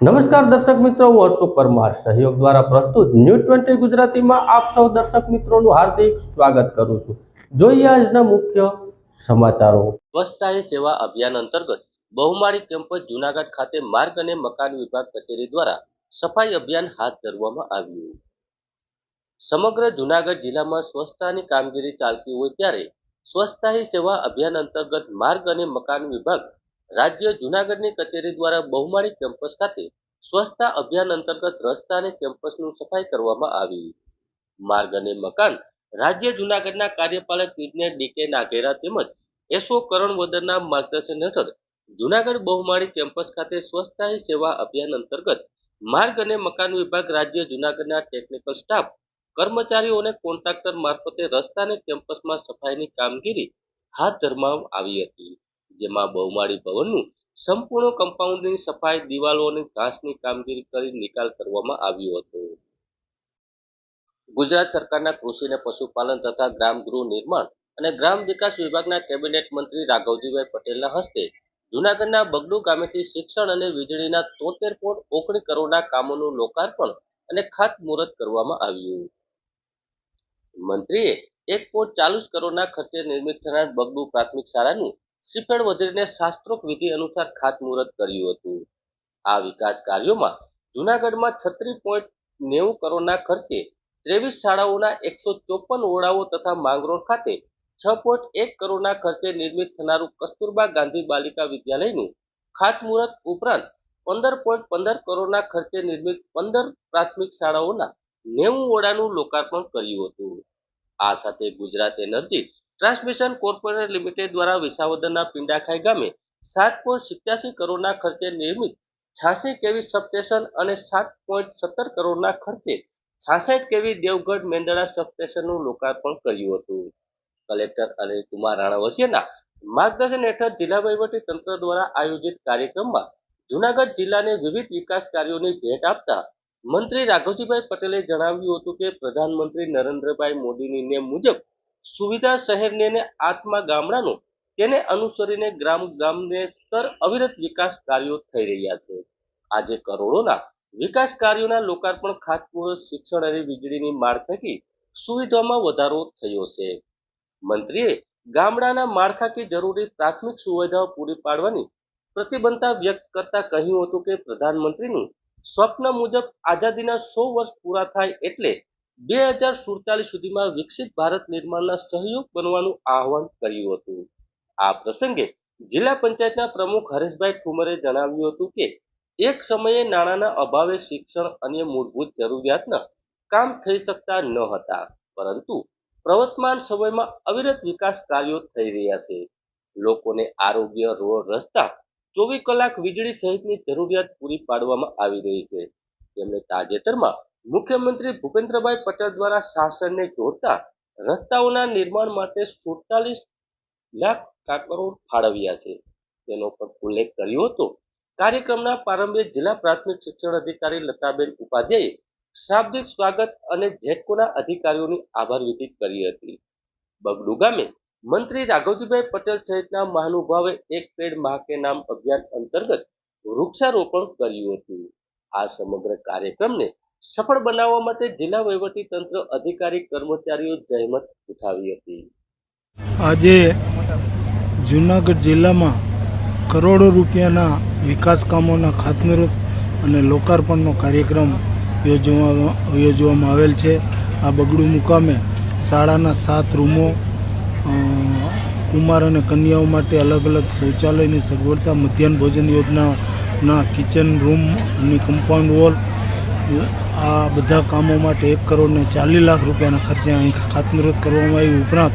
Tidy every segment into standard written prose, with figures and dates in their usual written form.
નમસ્કાર દર્શક મિત્રો, હું અશોક પરમાર સહયોગ દ્વારા પ્રસ્તુત ન્યૂઝ 20 ગુજરાતીમાં આપ સૌ દર્શક મિત્રોનું હાર્દિક સ્વાગત કરું છું। જોઈએ આજના મુખ્ય સમાચારો। સ્વચ્છતા હી સેવા અભિયાન અંતર્ગત બહુમાળી કેમ્પસ જૂનાગઢ ખાતે માર્ગ અને મકાન વિભાગ કચેરી દ્વારા સફાઈ અભિયાન હાથ ધરવામાં આવ્યું। સમગ્ર જૂનાગઢ જિલ્લામાં સ્વચ્છતાની કામગીરી ચાલતી હોય ત્યારે સ્વચ્છતા હી સેવા અભિયાન અંતર્ગત માર્ગ અને મકાન વિભાગ રાજ્ય જૂનાગઢની કચેરી દ્વારા બહુમાળી કેમ્પસ ખાતે સ્વચ્છતા અભિયાન અંતર્ગત રસ્તા અને કેમ્પસનું સફાઈ કરવામાં આવી। માર્ગ અને મકાન રાજ્ય જૂનાગઢના કાર્યપાલક ઇજનેર ડીકે નાઘેરા તેમજ એસઓ કરણવદરના માર્ગદર્શન હેઠળ જૂનાગઢ બહુમાળી કેમ્પસ ખાતે સ્વચ્છતા હી સેવા અભિયાન અંતર્ગત માર્ગ અને મકાન વિભાગ રાજ્ય જૂનાગઢના ટેકનિકલ સ્ટાફ કર્મચારીઓ અને કોન્ટ્રાક્ટર મારફતે રસ્તા અને કેમ્પસમાં સફાઈની કામગીરી હાથ ધરવામાં આવી હતી, જેમાં બહુમાળી ભવનનું સંપૂર્ણ કમ્પાઉન્ડની સફાઈ, દિવાલો અને ઘાસની કામગીરી કરી નિકાલ કરવામાં આવ્યો હતો। ગુજરાત સરકારના કૃષિ અને પશુપાલન તથા ગ્રામ ગૃહ નિર્માણ અને ગ્રામ વિકાસ વિભાગના કેબિનેટ મંત્રી રાઘવજીભાઈ પટેલના હસ્તે જૂનાગઢના બગડુ ગામેથી શિક્ષણ અને વીજળીના 73.19 કરોડના કામોનું લોકાર્પણ અને ખાતમુહૂર્ત કરવામાં આવ્યું। મંત્રીએ 1.40 કરોડના ખર્ચે નિર્મિત થનાર બગડુ પ્રાથમિક શાળાનું શ્રીફળ વધીને શાસ્ત્રોક્ત વિધિ અનુસાર ખાતમુહૂર્ત કર્યું હતું। આ વિકાસ કાર્યોમાં જૂનાગઢમાં 36.90 કરોડના ખર્ચે 23 શાળાઓના 154 ઓરડાઓ તથા માંગરોળ ખાતે 6.1 કરોડના ખર્ચે નિર્મિત થનારું કસ્તુરબા ગાંધી બાલિકા વિદ્યાલયનું ખાતમુહૂર્ત ઉપરાંત 15.15 કરોડના ખર્ચે નિર્મિત 15 પ્રાથમિક શાળાઓના 90 ઓરડાનું લોકાર્પણ કર્યું હતું। આ સાથે Gujarat energy transmission corporation limited દ્વારા વિસાવદરના પિંડાખાઈ ગામે 7.87 કરોડના ખર્ચે નિર્મિત 86 કેવી સબસ્ટેશન અને 7.17 કરોડના ખર્ચે 66 કેવી દેવગઢ મેંદડા સબસ્ટેશનનું લોકાર્પણ કર્યું હતું। કલેક્ટર અનિલ કુમાર રાણાવસિયાના માર્ગદર્શન હેઠળ જિલ્લા વહીવટી તંત્ર દ્વારા આયોજિત કાર્યક્રમમાં જૂનાગઢ જિલ્લાને વિવિધ વિકાસ કાર્યોની ભેટ આપતા મંત્રી રાઘવજીભાઈ પટેલે જણાવ્યું હતું કે પ્રધાનમંત્રી નરેન્દ્રભાઈ મોદીની નેમ મુજબ સુવિધા શહેરને અને આત્મા ગામડાનો તેને અનુસરીને ગામને સ્તર અવિરત વિકાસ કાર્યો થઈ રહ્યા છે। આજે કરોડોના વિકાસ કાર્યોના લોકાર્પણ, ખાતમુહૂર્ત, શિક્ષણ અને વીજળીની માળખાકીય સુવિધામાં વધારો થયો છે। મંત્રીએ ગામડાના માળખાકીય જરૂરી પ્રાથમિક સુવિધાઓ પૂરી પાડવાની પ્રતિબદ્ધતા વ્યક્ત કરતા કહ્યું હતું કે પ્રધાનમંત્રીનું સ્વપ્ન મુજબ આઝાદીના 100 વર્ષ પૂરા થાય એટલે 2047 સુધીમાં વિકસિત ભારત નિર્માણના સહયોગ બનવાનું આહવાન કર્યું હતું। આ પ્રસંગે જિલ્લા પંચાયતના પ્રમુખ હરેશભાઈ ઠુમરે જણાવ્યું હતું કે એક સમયે નાણાંના અભાવે શિક્ષણ અને મૂળભૂત જરૂરિયાતના કામ થઈ શકતા ન હતા, પરંતુ પ્રવર્તમાન સમયમાં અવિરત વિકાસ કાર્યો થઈ રહ્યા છે। લોકોને આરોગ્ય, રોડ, રસ્તા, 24 કલાક વીજળી સહિતની જરૂરિયાત પૂરી પાડવામાં આવી રહી છે। તેમણે તાજેતરમાં મુખ્યમંત્રી ભૂપેન્દ્રભાઈ પટેલ દ્વારા શાસનને જોડતા રસ્તાઓના નિર્માણ માટે 47 લાખ કરોડ ફાળવ્યા છે, તેનો પણ ઉલ્લેખ કર્યો હતો। કાર્યક્રમના પ્રારંભે જિલ્લા પ્રાથમિક શિક્ષણ અધિકારી લતાબેન ઉપાધ્યાયે શાબ્દિક સ્વાગત અને જેટકોના અધિકારીઓની આભાર વિધિ કરી હતી। બગડુ ગામે મંત્રી રાઘવજીભાઈ પટેલ સહિતના મહાનુભાવે એક પેડ મા કે નામ અભિયાન અંતર્ગત વૃક્ષારોપણ કર્યું હતું। આ સમગ્ર કાર્યક્રમને સફળ બનાવવા માટે જિલ્લા વહીવટી તંત્ર, અધિકારી, કર્મચારીઓ જહેમત ઉઠાવી હતી। આજે જૂનાગઢ જિલ્લામાં કરોડો રૂપિયાના વિકાસ કામોના ખાતમુહૂર્ત અને લોકાર્પણનો કાર્યક્રમ યોજવામાં આવેલ છે। આ બગડુ મુકામે શાળાના 7 રૂમો, કુમાર અને કન્યાઓ માટે અલગ અલગ શૌચાલયની સગવડતા, મધ્યાહન ભોજન યોજનાના કિચન રૂમ અને કમ્પાઉન્ડ વોલ, આ બધા કામો માટે 1 કરોડ ને 40 લાખ રૂપિયાના ખર્ચે અહીં ખાતમુહૂર્ત કરવામાં આવ્યું। ઉપરાંત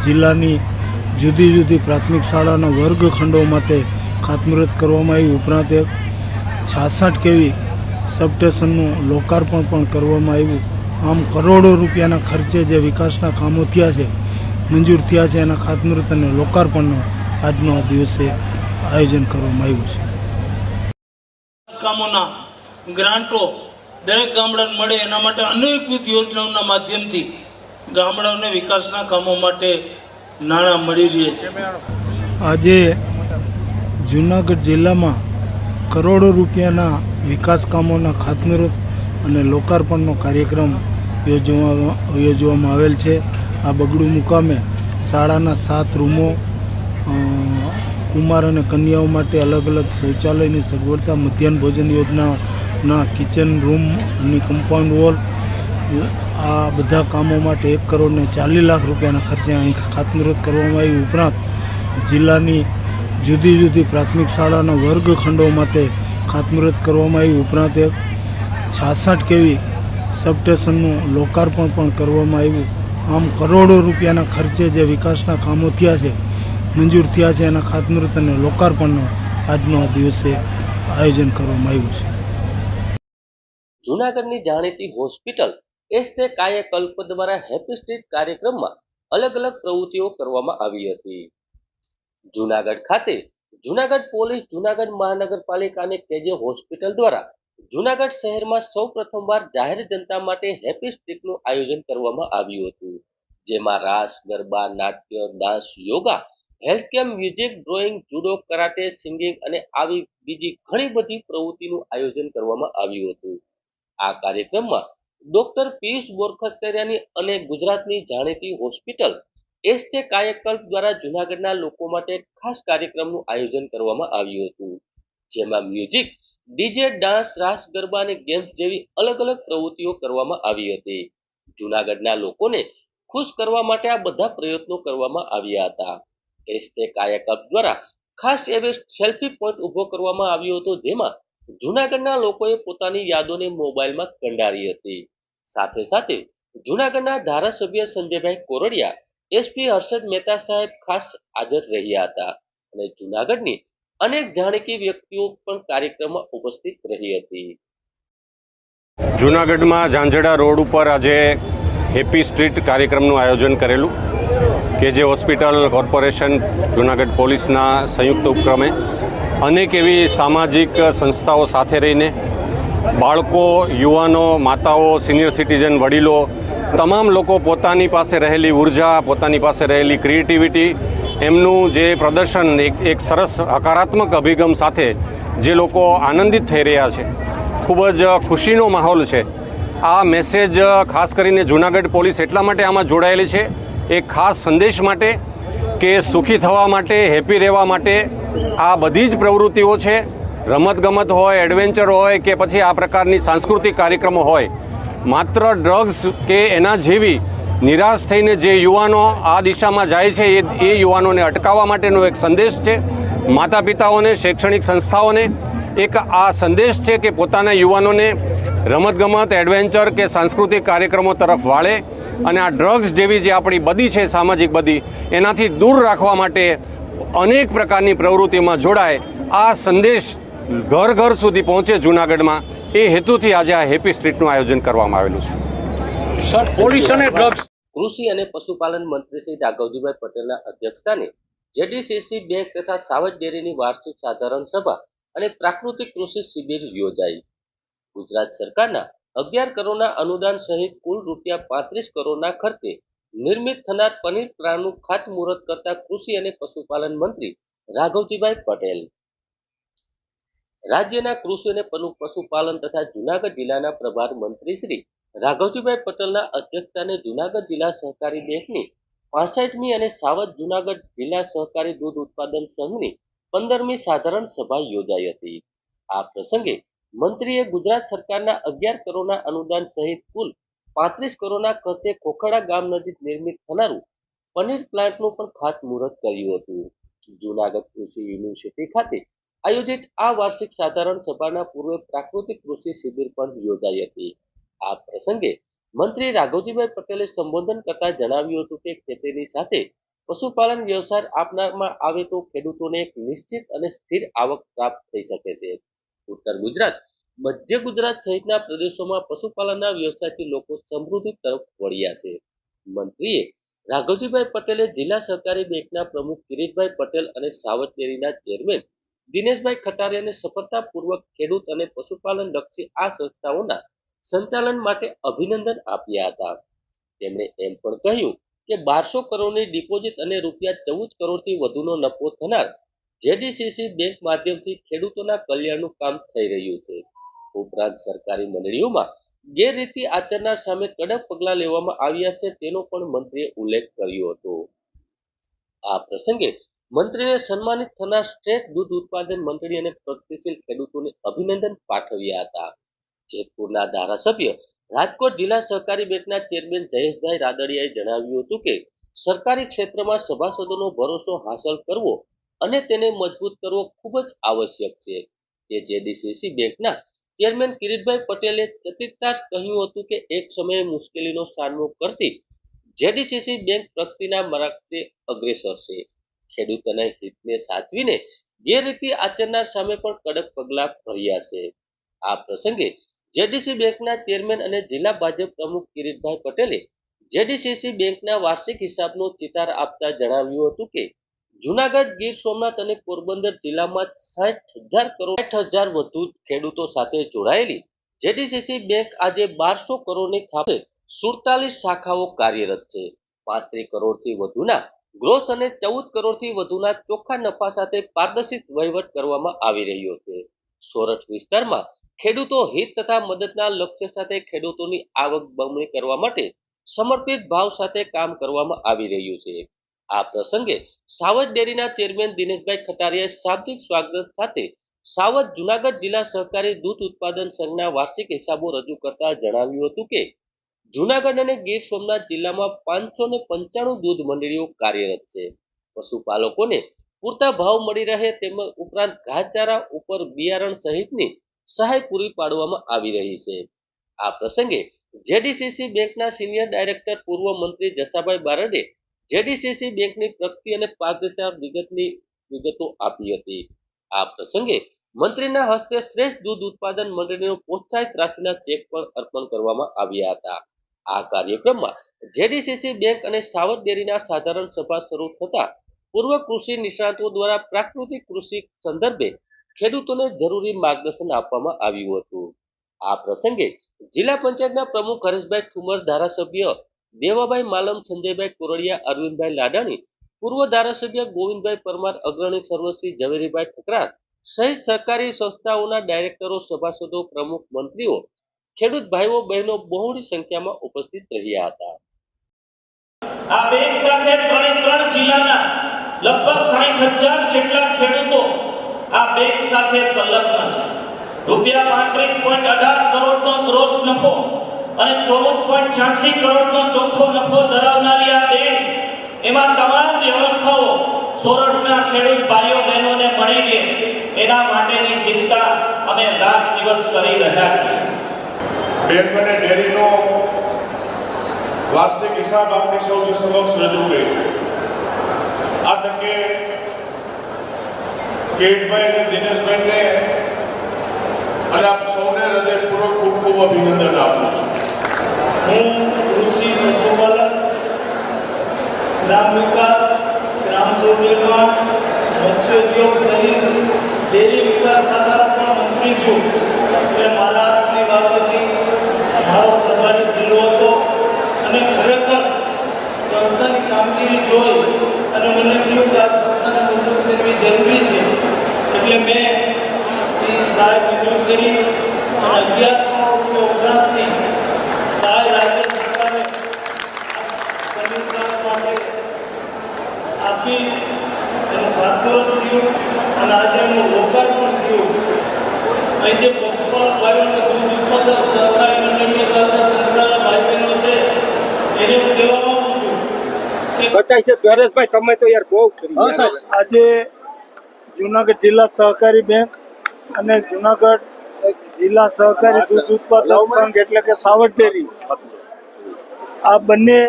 જિલ્લાની જુદી જુદી પ્રાથમિક શાળાના વર્ગખંડો માટે ખાતમુહૂર્ત કરવામાં આવ્યું। ઉપરાંત એક 66 કેવી સબસ્ટેશનનું લોકાર્પણ પણ કરવામાં આવ્યું। આમ કરોડો રૂપિયાના ખર્ચે જે વિકાસના કામો થયા છે, મંજૂર થયા છે, એના ખાતમુહૂર્ત અને લોકાર્પણનો આજનો આ દિવસે આયોજન કરવામાં આવ્યું છે। કામોના ગ્રાન્ટો દરેક ગામડાને મળે એના માટે અનેકવિધ યોજનાઓના માધ્યમથી ગામડાઓને વિકાસના કામો માટે નાણાં મળી રહે છે। આજે જૂનાગઢ જિલ્લામાં કરોડો રૂપિયાના વિકાસ કામોના ખાતમુહૂર્ત અને લોકાર્પણનો કાર્યક્રમ યોજવામાં આવેલ છે. આ બગડું મુકામે શાળાના 7 રૂમો, કુમાર અને કન્યાઓ માટે અલગ અલગ શૌચાલયની સગવડતા, મધ્યાહન ભોજન યોજનાના કિચન રૂમ અને કમ્પાઉન્ડ વોલ, આ બધા કામો માટે 1,40,00,000 રૂપિયાના ખર્ચે અહીં ખાતમુહૂર્ત કરવામાં આવ્યું. ઉપરાંત જિલ્લાની જુદી જુદી પ્રાથમિક શાળાના વર્ગખંડો માટે ખાતમુહૂર્ત કરવામાં આવ્યું. ઉપરાંત એક 66 kV સબસ્ટેશનનું લોકાર્પણ પણ કરવામાં આવ્યું. આમ કરોડો રૂપિયાના ખર્ચે જે વિકાસના કામો થયા છે, મંજૂર થયા છે, એના ખાતમુહૂર્ત અને લોકાર્પણનો આજનો આ દિવસે આયોજન કરવામાં આવ્યું છે. જૂનાગઢની જાણીતી હોસ્પિટલ એસ્તે કાયાકલ્પ દ્વારા હેપી સ્ટ્રીટ કાર્યક્રમમાં અલગ અલગ પ્રવૃત્તિઓ કરવામાં આવી હતી. જૂનાગઢ ખાતે જૂનાગઢ પોલીસ, જૂનાગઢ મહાનગરપાલિકા અને કેજે હોસ્પિટલ દ્વારા જૂનાગઢ શહેરમાં સૌ પ્રથમવાર જાહેર જનતા માટે હેપી સ્ટ્રીટનું આયોજન કરવામાં આવ્યું હતું, જેમાં રાસ, ગરબા, નાટ્ય, dance, yoga, health camp, music, drawing, judo, karate, singing અને આવી બીજી ઘણી બધી પ્રવૃત્તિનું આયોજન કરવામાં આવ્યું હતું. આ કાર્યક્રમમાં ડોક્ટર પિયુષ બોરખતરિયાની અને ગુજરાતની જાણીતી હોસ્પિટલ એસ્તે કાયાકલ્પ દ્વારા જૂનાગઢના લોકો માટે ખાસ કાર્યક્રમનું આયોજન કરવામાં આવ્યું હતું, જેમાં મ્યુઝિક, ડીજે, ડાન્સ, રાસ, ગરબા અને ગેમ્સ જેવી અલગ અલગ પ્રવૃત્તિઓ કરવામાં આવી હતી. જૂનાગઢના લોકોને ખુશ કરવા માટે આ બધા પ્રયત્નો કરવામાં આવ્યા હતા. એસ્તે કાયાકલ્પ દ્વારા ખાસ એવો સેલ્ફી પોઈન્ટ ઉભો કરવામાં આવ્યો હતો, જેમાં જૂનાગઢના લોકોએ પોતાની યાદોને મોબાઈલમાં કંડારી હતી. સાથે સાથે જૂનાગઢના ધારાસભ્ય સંજયભાઈ કોરડિયા, એસપી હર્ષદ મહેતા સાહેબ ખાસ હાજર રહ્યા હતા અને જૂનાગઢની અનેક જાણીતી વ્યક્તિઓ પણ કાર્યક્રમમાં ઉપસ્થિત રહી હતી. જૂનાગઢમાં ઝાંઝડા રોડ ઉપર આજે હેપી સ્ટ્રીટ કાર્યક્રમનું આયોજન કરેલું, કે જે હોસ્પિટલ કોર્પોરેશન, જૂનાગઢ પોલીસના સંયુક્ત ઉપક્રમે અનેક એવી સામાજિક સંસ્થાઓ સાથે રહીને બાળકો, યુવાનો, માતાઓ, સિનિયર સિટીઝન, વડીલો, તમામ લોકો પોતાની પાસે રહેલી ઉર્જા, પોતાની પાસે રહેલી ક્રિએટિવિટી, એમનું જે પ્રદર્શન એક સરસ હકારાત્મક અભિગમ સાથે જે લોકો આનંદિત થઈ રહ્યા છે, ખૂબ જ ખુશીનો માહોલ છે. આ મેસેજ ખાસ કરીને જૂનાગઢ પોલીસ એટલા માટે આમાં જોડાયેલી છે, એક ખાસ સંદેશ માટે કે સુખી થવા માટે, હેપી રહેવા માટે આ બધી જ પ્રવૃત્તિઓ છે. રમતગમત હોય, એડવેન્ચર હોય કે પછી આ પ્રકારની સાંસ્કૃતિક કાર્યક્રમો હોય, માત્ર ડ્રગ્સ કે એના જેવી નિરાશ થઈને જે યુવાનો આ દિશામાં જાય છે એ યુવાનોને અટકાવવા માટેનો એક સંદેશ છે. માતા પિતાઓને, શૈક્ષણિક સંસ્થાઓને એક આ સંદેશ છે કે પોતાના યુવાનોને રમતગમત, એડવેન્ચર કે સાંસ્કૃતિક કાર્યક્રમો તરફ વાળે અને આ ડ્રગ્સ જેવી જે આપણી બદી છે, સામાજિક બદી, એનાથી દૂર રાખવા માટે અનેક પ્રકારની પ્રવૃત્તિમાં જોડાય. આ સંદેશ ઘર ઘર સુધી પહોંચે જૂનાગઢમાં, એ હેતુથી આજે આ હેપી સ્ટ્રીટનું આયોજન કરવામાં આવેલું છે. સર, પોલીસ અને ડ્રગ્સ કૃષિ અને પશુપાલન મંત્રી શ્રી રાઘવજીભાઈ પટેલના અધ્યક્ષસ્થાને જેડીસીસી બેંક તથા સાવજ ડેરીની વાર્ષિક સાધારણ સભા અને પ્રાકૃતિક કૃષિ શિબિર યોજાઈ. ગુજરાત સરકારના 11 કરોડના અનુદાન સહિત કુલ ₹35 કરોડના ખર્ચે નિર્મિત થનાર પનીર પ્લાન્ટનું ખાતમુહૂર્ત કરતા કૃષિ અને પશુપાલન મંત્રી રાઘવજીભાઈ પટેલ, રાજ્યના કૃષિ અને પશુપાલન તથા જૂનાગઢ જિલ્લાના પ્રભાર મંત્રી શ્રી રાઘવજીભાઈ પટેલના અધ્યક્ષસ્થાને જૂનાગઢ જિલ્લા સહકારી બેંકની 65મી અને સાવજ જૂનાગઢ જિલ્લા સહકારી દૂધ ઉત્પાદન સંઘની 15મી સાધારણ સભા યોજાઈ હતી. આ પ્રસંગે મંત્રીએ ગુજરાત સરકારના 11 કરોડના અનુદાન સહિત કુલ 35 કરોડના ખર્ચે ખોખડા ગામ નજીક નિર્મિત થનારું પનીર પ્લાન્ટનું પણ ખાતમુહૂર્ત કર્યું હતું. જૂનાગઢ કૃષિ યુનિવર્સિટી ખાતે આયોજિત આ વાર્ષિક સાધારણ સભાના પૂર્વે પ્રાકૃતિક કૃષિ શિબિર પણ યોજાઈ હતી. આ પ્રસંગે મંત્રી રાઘવજીભાઈ પટેલે સંબોધન કરતા જણાવ્યું હતું કે ખેતીની સાથે પશુપાલન વ્યવસાય આપનારમાં આવે તો ખેડૂતોને એક નિશ્ચિત અને સ્થિર આવક પ્રાપ્ત થઈ શકે છે. ઉત્તર ગુજરાત, મધ્ય ગુજરાત સહિતના પ્રદેશોમાં પશુપાલનના વ્યવસાયથી લોકો સમૃદ્ધિ તરફ વળ્યા છે. મંત્રીએ રાઘવજીભાઈ પટેલે જિલ્લા સહકારી બેંકના પ્રમુખ કિરીટભાઈ પટેલ અને સાવજ ડેરીના ચેરમેન દિનેશભાઈ ખટારિયાને સફળતાપૂર્વક ખેડૂત અને પશુપાલન લક્ષી આ સંસ્થાઓના સંચાલન માટે અભિનંદન આપ્યા હતા. તેમણે એમ પણ કહ્યું કે 1200 કરોડની ડિપોઝિટ અને ₹14 કરોડથી વધુનો નફો થનાર જેડીસીસી બેંક માધ્યમથી ખેડૂતોના કલ્યાણનું કામ થઈ રહ્યું છે. ઉપરાંત સરકારી મંડળીઓમાં ગેરરીતિ આચરનાર સામે કડક પગલાં લેવામાં આવ્યા છે તેનો પણ મંત્રીએ ઉલ્લેખ કર્યો હતો. આ પ્રસંગે મંત્રીને સન્માનિત થનાર સ્ટેટ દૂધ ઉત્પાદન મંડળી અને પ્રગતિશીલ ખેડૂતોને અભિનંદન પાઠવ્યા હતા. જેતપુરના ધારાસભ્ય રાજકોટ જિલ્લા સહકારી બેંકના ચેરમેન જયેશભાઈ રાદડિયાએ જણાવ્યું હતું કે સરકારી ક્ષેત્રમાં સભાસદોનો ભરોસો હાંસલ કરવો અને તેને મજબૂત કરવો ખૂબ જ આવશ્યક છે. તે જેડીસીસી બેંકના ચેરમેન કિરીટભાઈ પટેલે ચતિકતા કહ્યું હતું કે એક સમયે મુશ્કેલીનો સામનો કરતી જેડીસીસી બેંક પ્રગતિના માર્ગે અગ્રેસર છે. ખેડૂતોના હિતને સાચવીને ગેરરીતિ આચરનાર સામે પણ કડક પગલાં ભર્યા છે. આ પ્રસંગે જેડીસી બેંકના ચેરમેન અને જિલ્લા ભાજપ પ્રમુખ કિરીટભાઈ પટેલે જેડીસીસી બેંકના વાર્ષિક હિસાબનો ચિતાર આપતા જણાવ્યું હતું કે જૂનાગઢ, ગીર સોમનાથ અને પોરબંદર જિલ્લામાં 60,000 વધુ ખેડૂતો સાથે જોડાયેલી જેડીસીસી બેંક આજે 1200 કરોડની ખાતે 47 શાખાઓ કાર્યરત છે. 35 કરોડથી વધુના ગ્રોસ અને 14 કરોડથી વધુના ચોખ્ખા નફા સાથે પારદર્શિત વહીવટ કરવામાં આવી રહ્યો છે. સોરઠ વિસ્તારમાં ખેડૂતો હિત તથા મદદના લક્ષ્ય સાથે ખેડૂતોની આવક બમણી કરવા માટે સમર્પિત ભાવ સાથે કામ કરવામાં આવી રહ્યું છે. આ પ્રસંગે સાવજ ડેરીના ચેરમેન દિનેશભાઈ ખટારિયાએ શાબ્દિક સ્વાગત સાથે સાવજ જૂનાગઢ જિલ્લા સહકારી દૂધ ઉત્પાદન સંઘના વાર્ષિક હિસાબો રજૂ કરતા જણાવ્યું હતું કે જૂનાગઢ અને ગીર સોમનાથ જિલ્લામાં 595 દૂધ મંડળીઓ કાર્યરત છે. પશુપાલકોને પૂરતા ભાવ મળી રહે તેમજ ઉપરાંત ઘાસચારા ઉપર બિયારણ સહિતની સહાય પૂરી પાડવામાં આવી રહી છે. આ પ્રસંગે જેડીસીસી બેંકના સિનિયર ડાયરેક્ટર પૂર્વ મંત્રી જસાભાઈ બારડે જેડીસીસી બેંકની પ્રગતિ અને પારદર્શિતા વિગતો આપી હતી. આ પ્રસંગે મંત્રીના હસ્તે શ્રેષ્ઠ દૂધ ઉત્પાદન મંડળીનો પ્રોત્સાહિત રાશિના ચેક પણ અર્પણ કરવામાં આવ્યા હતા. આ કાર્યક્રમમાં જેડીસીસી બેંક અને સાવજ ડેરીના સાધારણ સભા શરૂ થતા પૂર્વ કૃષિ નિષ્ણાતો દ્વારા પ્રાકૃતિક કૃષિ સંદર્ભે ખેડૂતોને જરૂરી માર્ગદર્શન આપવામાં આવ્યું હતું. આ પ્રસંગે જિલ્લા પંચાયતના પ્રમુખ હરેશભાઈ ઠુમર, ધારાસભ્ય દેવાભાઈ માલમ, સંજયભાઈ કોરડિયા, અરવિંદભાઈ લાડાણી, પૂર્વ ધારાસભ્ય ગોવિંદભાઈ પરમાર, અગ્રણી સર્વશ્રી ઝવેરીભાઈ ઠકરાર સહિત સહકારી સંસ્થાઓના ડાયરેક્ટરો, સભાસદો, પ્રમુખ, મંત્રીઓ, ખેડૂત ભાઈઓ બહેનો બહોળી સંખ્યામાં ઉપસ્થિત રહ્યા હતા. આ બેંક સાથે ત્રણ જિલ્લાના લગભગ 60,000 જેટલા ખેડૂતો આ બેંક સાથે સંલગ્ન છે. રૂપિયા 35.18 કરોડનો ગ્રોસ નફો અને 14.86 કરોડનો ચોખ્ખો નફો ધરાવનારી આ બેંક, એમાં તમામ વ્યવસ્થાઓ સોરઠના ખેડૂત ભાઈઓ બહેનોને મળી રહે એના માટેની ચિંતા અમે રાત દિવસ કરી રહ્યા છીએ. બેંક અને ડેરીનો વાર્ષિક હિસાબ આપણી સૌની સમક્ષ રજૂ કર્યો. આ તકે કિરીટભાઈ અને દિનેશભાઈને અને આપ સૌને હૃદયપૂર્વક ખૂબ ખૂબ અભિનંદન આપું છું. હું કૃષિ, પશુપાલન, ગ્રામ વિકાસ, ગ્રામ ગૃહ નિર્માણ, મત્સ્યોદ્યોગ સહિત ડેરી વિકાસ ખાતાનો પણ મંત્રી છું. એટલે મારા હાથની વાત હતી. મારો પ્રભારી જિલ્લો હતો અને ખરેખર સંસ્થાની કામગીરી જોઈ અને મને થયું કે આ સંસ્થાને મદદ કરવી જરૂરી છે. એટલે મેં એ સહાય મંજૂર કરી અને 11 કરોડ રૂપિયા ઉપરાંતની સહાય રાજ્ય સરકારે સમીકરણ માટે આપી એનું ખાતમુહૂર્ત થયું અને આજે એનું લોકાર્પણ થયું. અહીં જે પશુપાલક ભાઈઓ અને દૂધ ઉત્પાદક સહકારી મંડળીઓ સાથે સંકળાયેલા ભાઈ બહેનો છે એને હું કહેવા માંગુ છું કે બતાય છે પરેશભાઈ, તમે તો યાર બહુ આજે જૂનાગઢ જિલ્લા સહકારી બેંક અને જૂનાગઢ જિલ્લા સહકારી દૂધ ઉત્પાદક સંઘ એટલે કે સાવજ ડેરી, આ બંને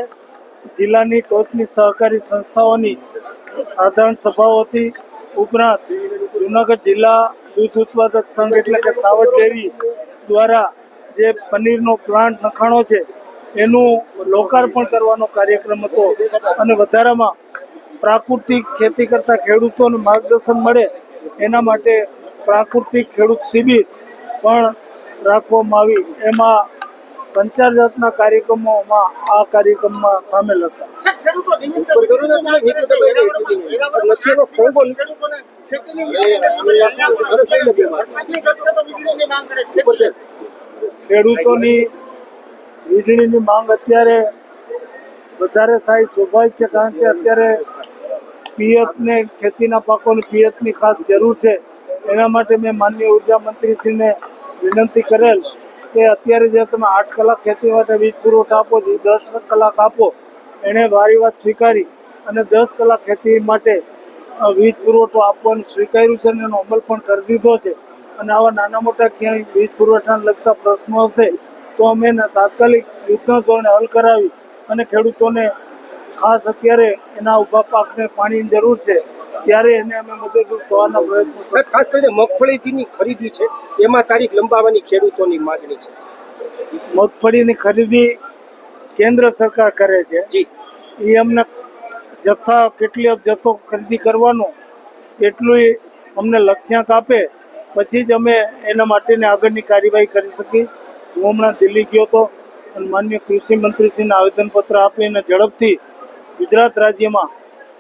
જિલ્લાની ટોચની સહકારી સંસ્થાઓની સાધારણ સભાઓથી ઉપરાંત જૂનાગઢ જિલ્લા દૂધ ઉત્પાદક સંઘ એટલે કે સાવજ ડેરી દ્વારા જે પનીરનો પ્લાન્ટ નખાણો છે એનું લોકાર્પણ કરવાનો કાર્યક્રમ હતો. અને વધારામાં પ્રાકૃતિક ખેતી કરતા ખેડૂતોને માર્ગદર્શન મળે એના માટે પ્રાકૃતિક ખેડૂત શિબિર પણ રાખવામાં આવી. એમાં 50 જાતના કાર્યક્રમોમાં આ કાર્યક્રમમાં સામેલ હતા. ખેડૂતોની વીજળીની માંગ અત્યારે વધારે થાય સ્વાભાવિક છે, કારણ કે અત્યારે પિયતને ખેતીના પાકોની પિયતની ખાસ જરૂર છે. એના માટે મેં માનનીય ઉર્જા મંત્રીશ્રીને વિનંતી કરેલ કે અત્યારે જે તમે 8 કલાક ખેતી માટે વીજ પુરવઠો આપો છો, 10 કલાક આપો. એણે મારી વાત સ્વીકારી અને 10 કલાક ખેતી માટે વીજ પુરવઠો આપવાનું સ્વીકાર્યું છે અને એનો અમલ પણ કરી દીધો છે. અને આવા નાના મોટા ક્યાંય વીજ પુરવઠાને લગતા પ્રશ્નો હશે તો અમે એને તાત્કાલિક યુદ્ધના ધોરણે હલ કરાવી અને ખેડૂતોને ખાસ અત્યારે એના ઊભા પાકને પાણીની જરૂર છે ત્યારે એને અમે મદદરૂપ થવાના પ્રયત્નો સાહેબ ખાસ કરીને મગફળીની ખરીદી છે એમાં તારીખ લંબાવવાની ખેડૂતોની માગણી છે. મગફળીની ખરીદી કેન્દ્ર સરકાર કરે છે. જી એ અમને કેટલો જથ્થો ખરીદી કરવાનો એટલું અમને લક્ષ્યાંક આપે પછી જ અમે એના માટેની આગળની કાર્યવાહી કરી શકીએ. હું હમણાં દિલ્હી ગયો હતો અને માનનીય કૃષિ મંત્રીશ્રીને આવેદનપત્ર આપીને ઝડપથી ગુજરાત રાજ્યમાં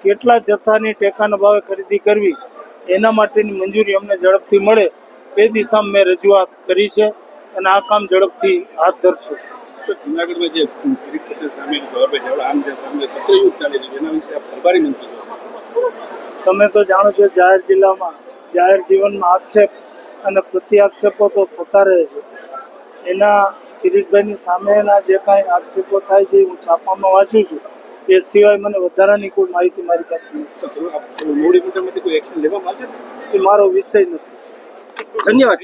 કેટલા જથ્થાની ટેકાના ભાવે ખરીદી કરવી એના માટેની મંજૂરી અમને ઝડપથી મળે એ દિશામાં મેં રજૂઆત કરી છે અને આ કામ ઝડપથી હાથ ધરશું. જુનાગઢમાં જે કિરીટ પટેલ સામે જવાહરભાઈ ચાવડા આમ જે સામે પત્રયુદ્ધ ચાલી રહ્યું એના વિશે આપ પ્રભારી મંત્રી છો. તમે તો જાણો છો જાહેર જિલ્લામાં જાહેર જીવનમાં આક્ષેપ અને પ્રતિ આક્ષેપો તો થતા રહે છે. એના કિરીટભાઈની સામેના જે કાંઈ આક્ષેપો થાય છે હું છાપામાં વાંચું છું. એ સિવાય મને વધારાની કોઈ માહિતી મારી પાસે નથી. મોડી મોટામાંથી કોઈ એક્શન લેવામાં આવશે? એ મારો વિષય નથી. ધન્યવાદ.